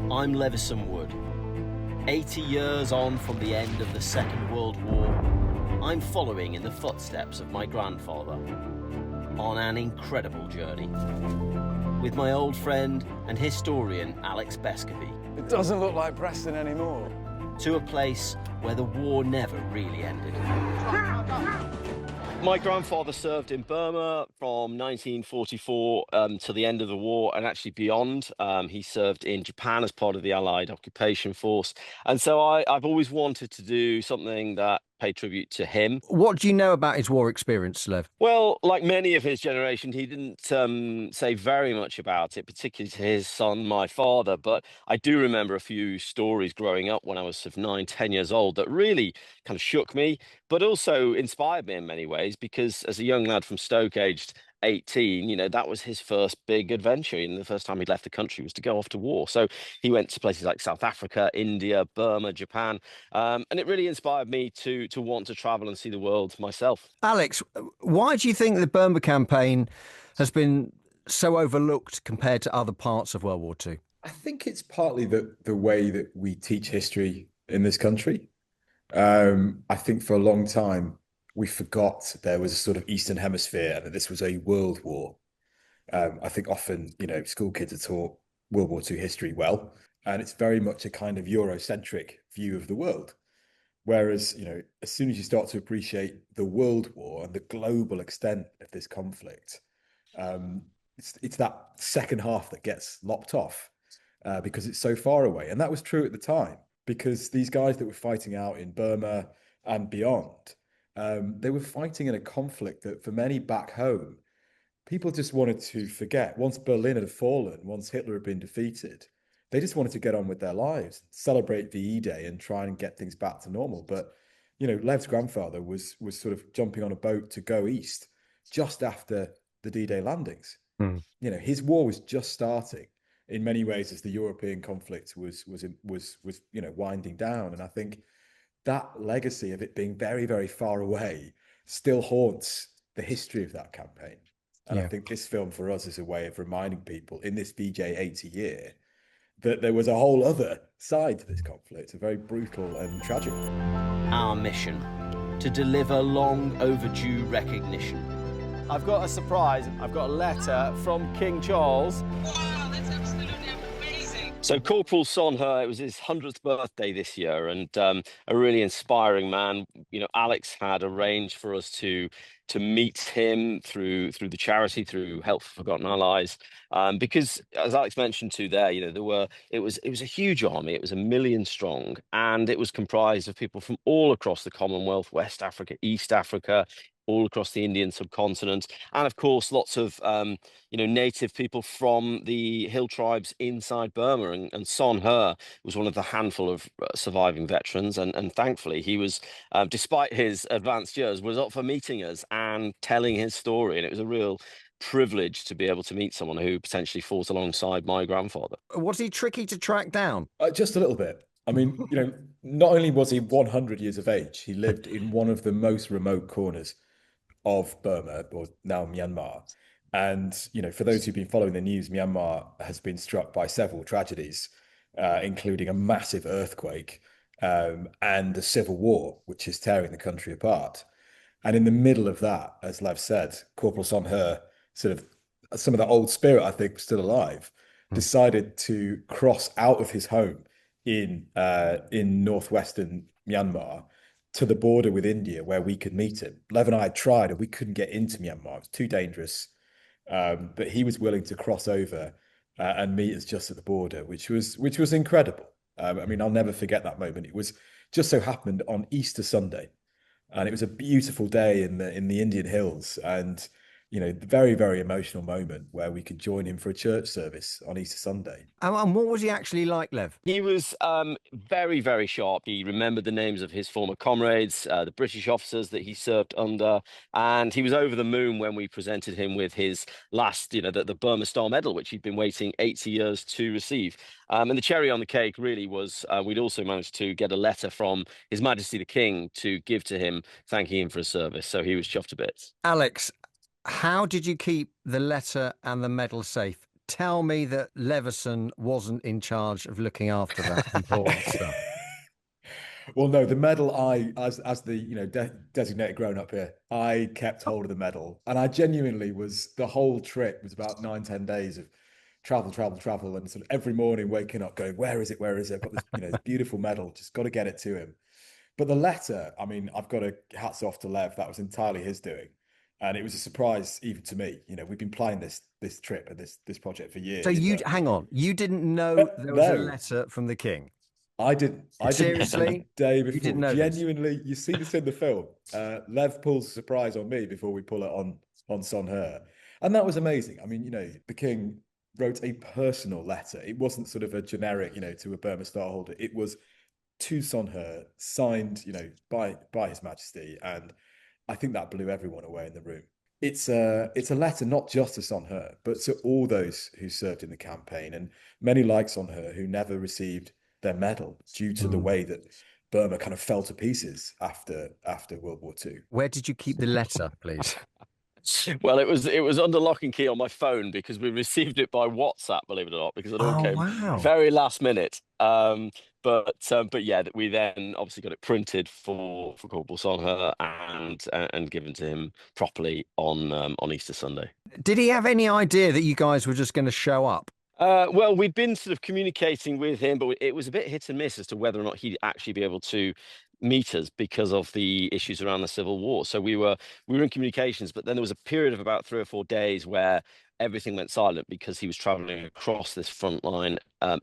I'm Levison Wood. 80 years on from the end of the Second World War, I'm following in the footsteps of my grandfather on an incredible journey with my old friend and historian Alex Bescoby. It doesn't look like Preston anymore. To a place where the war never really ended. My grandfather served in Burma from 1944 to the end of the war, and actually beyond. He served in Japan as part of the Allied occupation force. And so I've always wanted to do something that paid tribute to him. What do you know about his war experience, Lev? Well, like many of his generation, he didn't say very much about it, particularly to his son, my father. But I do remember a few stories growing up when I was sort of 9, 10 years old that really kind of shook me, but also inspired me in many ways, because as a young lad from Stoke, aged 18, that was his first big adventure. The first time he'd left the country was to go off to war. So he went to places like South Africa, India, Burma, Japan. And it really inspired me to want to travel and see the world myself. Alex, why do you think the Burma Campaign has been so overlooked compared to other parts of World War II? I think it's partly the way that we teach history in this country. I think for a long time, we forgot there was a sort of Eastern Hemisphere and that this was a world war. I think often, school kids are taught World War II history well, and it's very much a kind of Eurocentric view of the world. Whereas, as soon as you start to appreciate the World War and the global extent of this conflict, it's that second half that gets lopped off because it's so far away. And that was true at the time, because these guys that were fighting out in Burma and beyond, they were fighting in a conflict that for many back home, people just wanted to forget. Once Berlin had fallen, once Hitler had been defeated, they just wanted to get on with their lives, celebrate VE Day and try and get things back to normal. But, Lev's grandfather was sort of jumping on a boat to go east just after the D-Day landings. His war was just starting in many ways as the European conflict was winding down. And I think that legacy of it being very, very far away still haunts the history of that campaign. And I think this film for us is a way of reminding people in this VJ 80 year that there was a whole other side to this conflict, a very brutal and tragic one. Our mission, to deliver long overdue recognition. I've got a surprise. I've got a letter from King Charles. Wow, that's absolutely amazing. So Corporal Con Herh, it was his 100th birthday this year, and a really inspiring man. Alex had arranged for us to meet him through the charity, through Help for Forgotten Allies, because as Alex mentioned it was a huge army. It was 1 million strong, and it was comprised of people from all across the Commonwealth, West Africa, East Africa, all across the Indian subcontinent, and of course lots of native people from the hill tribes inside Burma. And Con Herh was one of the handful of surviving veterans, and thankfully he was, despite his advanced years, was up for meeting us and telling his story. And it was a real privilege to be able to meet someone who potentially fought alongside my grandfather. Was he tricky to track down? Just a little bit. I mean, not only was he 100 years of age, he lived in one of the most remote corners of Burma, or now Myanmar. And, for those who've been following the news, Myanmar has been struck by several tragedies, including a massive earthquake and a civil war, which is tearing the country apart. And in the middle of that, as Lev said, Corporal Con Herh, sort of some of the old spirit, I think, still alive, decided to cross out of his home in northwestern Myanmar to the border with India, where we could meet him. Lev and I had tried, and we couldn't get into Myanmar. It was too dangerous. But he was willing to cross over and meet us just at the border, which was incredible. I'll never forget that moment. It was just so happened on Easter Sunday, and it was a beautiful day in the Indian hills, and very, very emotional moment where we could join him for a church service on Easter Sunday. And what was he actually like, Lev? He was very, very sharp. He remembered the names of his former comrades, the British officers that he served under, and he was over the moon when we presented him with his last, the Burma Star medal, which he'd been waiting 80 years to receive. And the cherry on the cake really was we'd also managed to get a letter from His Majesty the King to give to him, thanking him for his service. So he was chuffed to bits. Alex, how did you keep the letter and the medal safe? tell me that Levison wasn't in charge of looking after that important stuff. Well, no, the medal, as the designated grown up here, I kept hold of the medal, and I genuinely was, the whole trip was about 9-10 days of travel, and sort of every morning waking up going, where is it? I've got this, this beautiful medal, just got to get it to him. But the letter, I mean, I've got to hats off to Lev. That was entirely his doing, and it was a surprise even to me. We've been planning this trip and this project for years. So hang on, you didn't know there was a letter from the king? I didn't. Seriously? The day before. You didn't know Genuinely, you see this in the film. Lev pulls a surprise on me before we pull it on Son Herh, and that was amazing. I mean, the king wrote a personal letter. It wasn't sort of a generic, to a Burma Star holder. It was to Son Herh, signed, by His Majesty, and I think that blew everyone away in the room. It's a letter not just to Son Herh, but to all those who served in the campaign, and many like Son Herh who never received their medal due to the way that Burma kind of fell to pieces after World War II. Where did you keep the letter, please? Well, it was under lock and key on my phone because we received it by WhatsApp, believe it or not, because it all came very last minute. But yeah, we then obviously got it printed for Corporal Con Herh and given to him properly on Easter Sunday. Did he have any idea that you guys were just going to show up? Well, we'd been sort of communicating with him, but it was a bit hit and miss as to whether or not he'd actually be able to meet us because of the issues around the Civil War. So we were in communications, but then there was a period of about 3 or 4 days where everything went silent because he was traveling across this frontline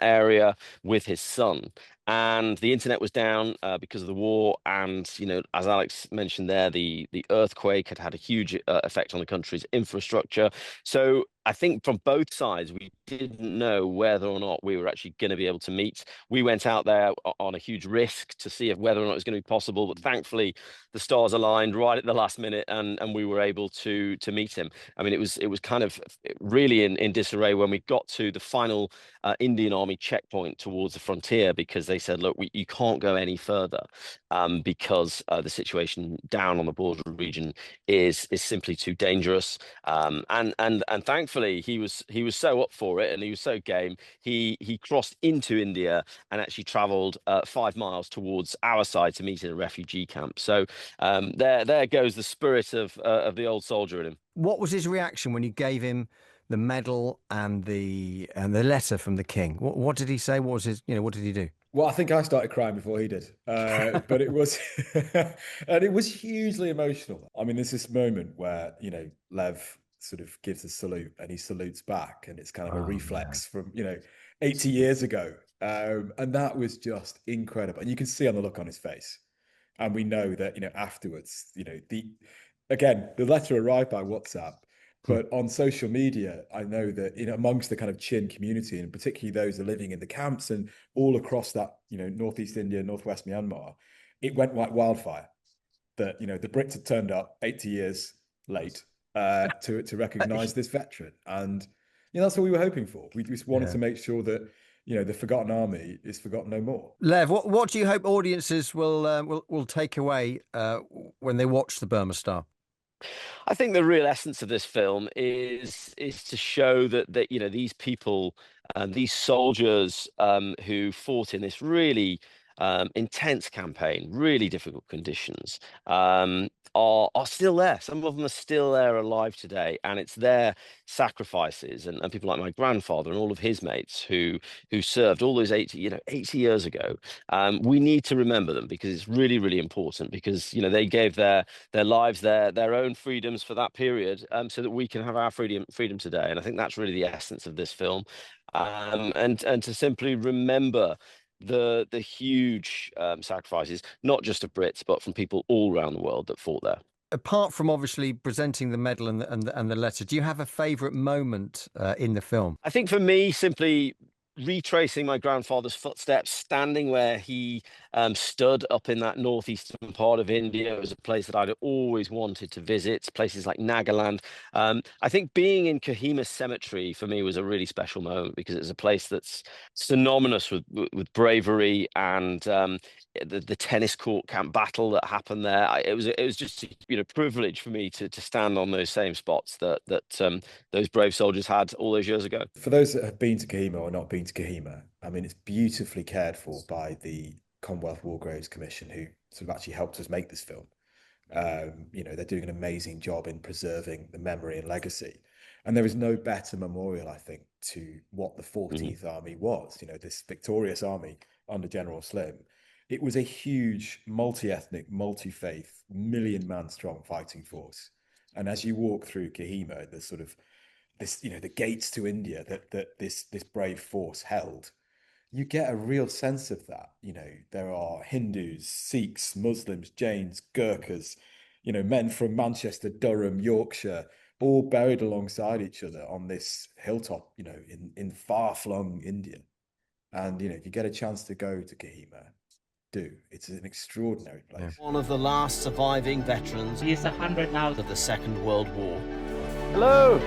area with his son. And the internet was down because of the war. And, as Alex mentioned there, the earthquake had a huge effect on the country's infrastructure. So I think from both sides, we didn't know whether or not we were actually going to be able to meet. We went out there on a huge risk to see whether or not it was going to be possible. But thankfully, the stars aligned right at the last minute and we were able to meet him. I mean, it was kind of really in disarray when we got to the final Indian Army checkpoint towards the frontier, because they said, look, you can't go any further because the situation down on the border region is simply too dangerous. And thankfully he was so up for it, and he was so game. He crossed into India and actually travelled 5 miles towards our side to meet in a refugee camp. So there goes the spirit of the old soldier in him. What was his reaction when you gave him the medal and the letter from the king? What did he say? What was his? What did he do? Well, I think I started crying before he did, but it was, and it was hugely emotional. I mean, there's this moment where Lev sort of gives a salute and he salutes back, and it's kind of a reflex from 80 years ago, and that was just incredible. And you can see on the look on his face, and we know that afterwards, the letter arrived by WhatsApp. But on social media, I know that amongst the kind of Chin community, and particularly those who are living in the camps and all across that northeast India, northwest Myanmar, it went like wildfire. That the Brits had turned up 80 years late to recognise this veteran, and that's what we were hoping for. We just wanted to make sure that the forgotten army is forgotten no more. Lev, what do you hope audiences will take away when they watch the Burma Star? I think the real essence of this film is to show that these people, these soldiers who fought in this really intense campaign, really difficult conditions, are still there. Some of them are still there alive today, and it's their sacrifices and people like my grandfather and all of his mates who served all those 80 years ago. We need to remember them because it's really, really important, because they gave their lives, their own freedoms for that period, so that we can have our freedom today. And I think that's really the essence of this film, and to simply remember the huge sacrifices, not just of Brits, but from people all around the world that fought there. Apart from obviously presenting the medal and the letter, do you have a favourite moment in the film? I think for me, simply retracing my grandfather's footsteps, standing where he stood up in that northeastern part of India. It was a place that I'd always wanted to visit, places like Nagaland. I think being in Kohima Cemetery for me was a really special moment because it's a place that's synonymous with bravery and the tennis court camp battle that happened there. It was just a privilege for me to stand on those same spots that those brave soldiers had all those years ago. For those that have been to Kohima or not been to Kohima, I mean, it's beautifully cared for by the Commonwealth War Graves Commission, who sort of actually helped us make this film. They're doing an amazing job in preserving the memory and legacy. And there is no better memorial, I think, to what the 14th Army was, this victorious army under General Slim. It was a huge, multi-ethnic, multi-faith, million-man strong fighting force. And as you walk through Kohima, there's sort of this, the gates to India that this brave force held, you get a real sense of that. There are Hindus, Sikhs, Muslims, Jains, Gurkhas, men from Manchester, Durham, Yorkshire, all buried alongside each other on this hilltop, in far-flung India. And, if you get a chance to go to Kohima, do. It's an extraordinary place. One of the last surviving veterans. He's 100 now. Of the Second World War. Hello!